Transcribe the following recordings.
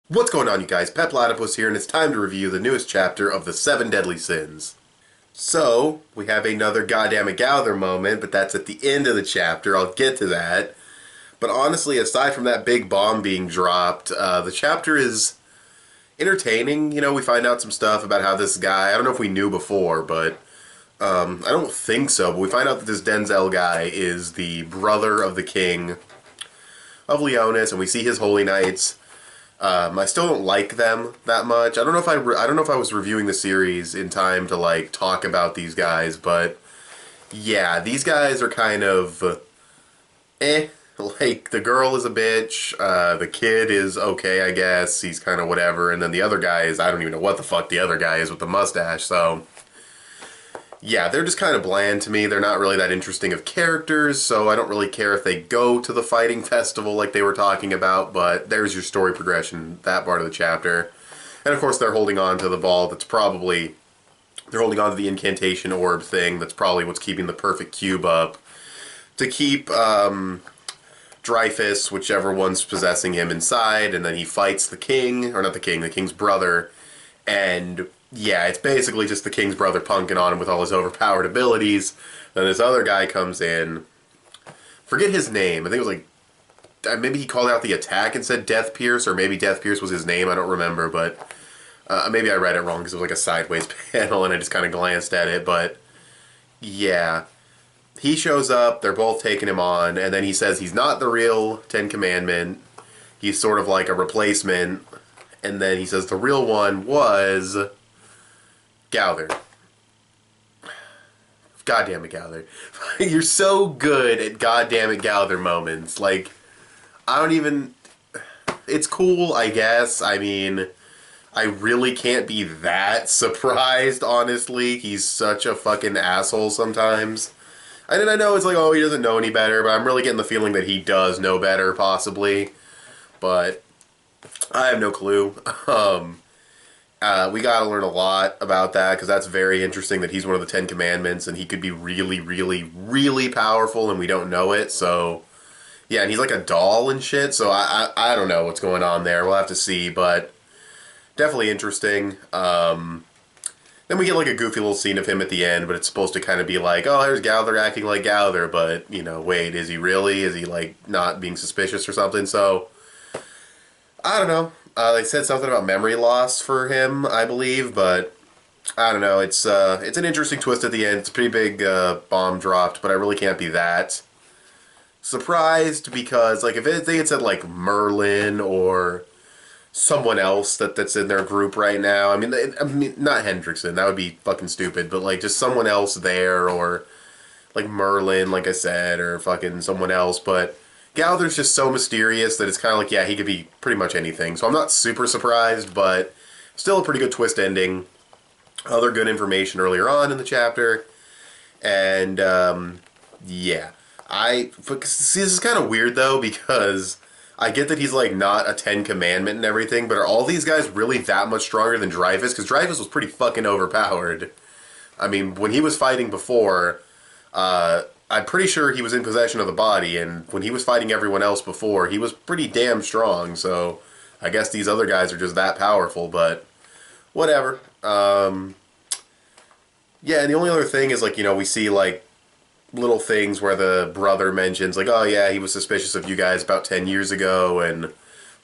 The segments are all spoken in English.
What's going on, you guys? Petplatypus here, and it's time to review the newest chapter of the Seven Deadly Sins. So, we have another goddamn Gowther moment, but that's at the end of the chapter. I'll get to that. But honestly, aside from that big bomb being dropped, the chapter is entertaining. You know, we find out some stuff about how this guy, I don't know if we knew before, but I don't think so, but we find out that this Denzel guy is the brother of the king of Leonis, and we see his holy knights. I still don't like them that much. I don't know if I don't know if I was reviewing the series in time to like talk about these guys, but yeah, these guys are kind of eh. Like the girl is a bitch, the kid is okay, I guess. He's kind of whatever, and then the other guy is I don't even know what the fuck the other guy is with the mustache. So yeah, they're just kind of bland to me. They're not really that interesting of characters, so I don't really care if they go to the fighting festival like they were talking about, but there's your story progression, that part of the chapter. And of course they're holding on to the ball that's probably... They're holding on to the incantation orb thing that's probably what's keeping the perfect cube up. To keep Dreyfus, whichever one's possessing him, inside, and then he fights the king, or not the king, the king's brother, and... yeah, it's basically just the king's brother punking on him with all his overpowered abilities. Then this other guy comes in. Forget his name. I think it was like... maybe he called out the attack and said Death Pierce, or maybe Death Pierce was his name. I don't remember, but... maybe I read it wrong because it was like a sideways panel and I just kind of glanced at it, but... yeah. He shows up, they're both taking him on, and then he says he's not the real Ten Commandment. He's sort of like a replacement. And then he says the real one was... Gowther. Goddamn it, Gowther. You're so good at goddamn it, Gowther moments. Like, I don't even... it's cool, I guess. I mean, I really can't be that surprised, honestly. He's such a fucking asshole sometimes. And I know it's like, oh, he doesn't know any better, but I'm really getting the feeling that he does know better, possibly. But I have no clue. We gotta learn a lot about that, because that's very interesting that he's one of the Ten Commandments, and he could be really, really, really powerful, and we don't know it, so... yeah, and he's like a doll and shit, so I don't know what's going on there. We'll have to see, but... definitely interesting. Then we get like a goofy little scene of him at the end, but it's supposed to kind of be like, oh, there's Gowther acting like Gowther, but, you know, wait, is he really? Is he, like, not being suspicious or something? So... I don't know. They said something about memory loss for him, I believe, but I don't know. It's an interesting twist at the end. It's a pretty big bomb dropped, but I really can't be that surprised because, like, if they had said, like, Merlin or someone else that's in their group right now, I mean, not Hendrickson, that would be fucking stupid, but, like, just someone else there, or, like, Merlin, like I said, or fucking someone else, but... Gowther's just so mysterious that it's kind of like, yeah, he could be pretty much anything. So I'm not super surprised, but still a pretty good twist ending. Other good information earlier on in the chapter. And, yeah. See, this is kind of weird, though, because I get that he's, like, not a Ten Commandment and everything, but are all these guys really that much stronger than Dreyfus? Because Dreyfus was pretty fucking overpowered. I mean, when he was fighting before, I'm pretty sure he was in possession of the body, and when he was fighting everyone else before, he was pretty damn strong, so I guess these other guys are just that powerful, but whatever. Yeah, and the only other thing is, like, you know, we see, like, little things where the brother mentions, like, oh yeah, he was suspicious of you guys about 10 years ago, and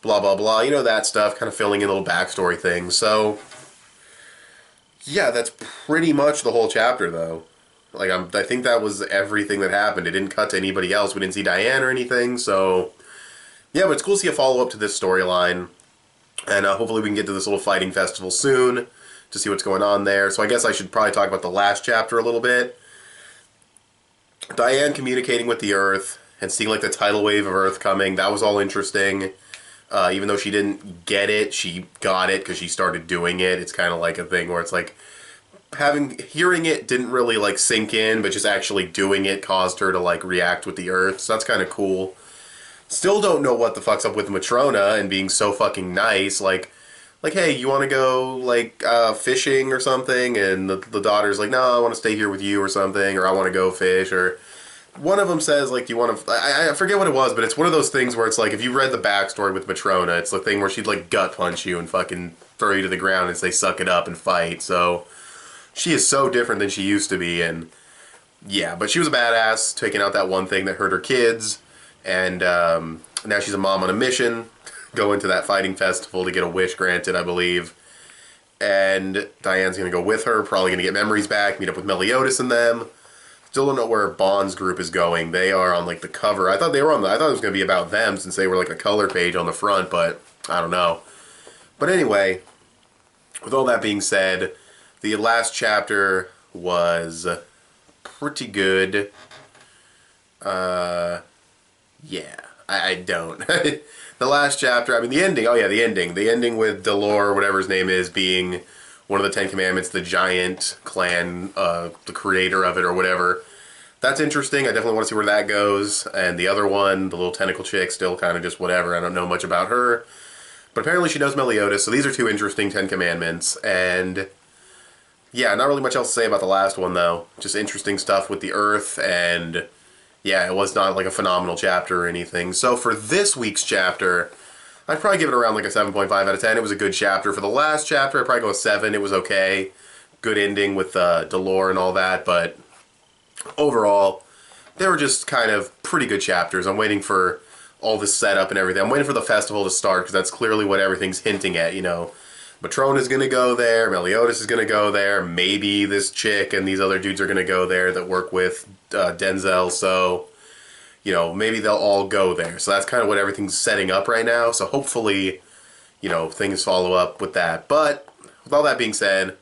blah, blah, blah, you know, that stuff, kind of filling in little backstory things, so yeah, that's pretty much the whole chapter, though. Like, I think that was everything that happened. It didn't cut to anybody else. We didn't see Diane or anything, so... yeah, but it's cool to see a follow-up to this storyline. And hopefully we can get to this little fighting festival soon to see what's going on there. So I guess I should probably talk about the last chapter a little bit. Diane communicating with the Earth and seeing, like, the tidal wave of Earth coming. That was all interesting. Even though she didn't get it, she got it because she started doing it. It's kind of like a thing where it's like... hearing it didn't really, like, sink in, but just actually doing it caused her to, like, react with the Earth, so that's kind of cool. Still don't know what the fuck's up with Matrona and being so fucking nice, like, hey, you want to go, like, fishing or something? And the daughter's like, no, I want to stay here with you or something, or I want to go fish, or... one of them says, like, do you want to... I forget what it was, but it's one of those things where it's like, if you read the backstory with Matrona, it's the thing where she'd, like, gut punch you and fucking throw you to the ground and say, suck it up and fight. So, she is so different than she used to be, and yeah, but she was a badass, taking out that one thing that hurt her kids, and now she's a mom on a mission, going to that fighting festival to get a wish granted, I believe. And Diane's going to go with her, probably going to get memories back, meet up with Meliodas and them. Still don't know where Bond's group is going. They are on, like, the cover. I thought they were on the... I thought it was going to be about them since they were, like, a color page on the front, but I don't know. But anyway, with all that being said, the last chapter was pretty good. Yeah, I don't. The last chapter, I mean, the ending, oh yeah, the ending. The ending with Delor, whatever his name is, being one of the Ten Commandments, the giant clan, the creator of it or whatever. That's interesting. I definitely want to see where that goes. And the other one, the little tentacle chick, still kind of just whatever. I don't know much about her. But apparently she knows Meliodas, so these are two interesting Ten Commandments. And yeah, not really much else to say about the last one, though. Just interesting stuff with the Earth, and yeah, it was not like a phenomenal chapter or anything. So for this week's chapter, I'd probably give it around like a 7.5 out of 10. It was a good chapter. For the last chapter, I'd probably go a 7. It was okay. Good ending with Delor and all that, but overall, they were just kind of pretty good chapters. I'm waiting for all this setup and everything. I'm waiting for the festival to start, because that's clearly what everything's hinting at, you know. Matrona's going to go there, Meliodas is going to go there, maybe this chick and these other dudes are going to go there that work with Denzel, so, you know, maybe they'll all go there. So that's kind of what everything's setting up right now, so hopefully, you know, things follow up with that. But, with all that being said,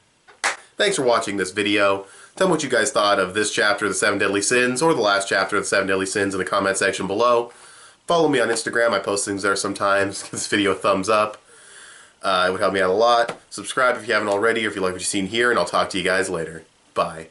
thanks for watching this video. Tell me what you guys thought of this chapter of the 7 Deadly Sins, or the last chapter of the 7 Deadly Sins in the comment section below. Follow me on Instagram, I post things there sometimes. Give this video a thumbs up. It would help me out a lot. Subscribe if you haven't already, or if you like what you've seen here, and I'll talk to you guys later. Bye.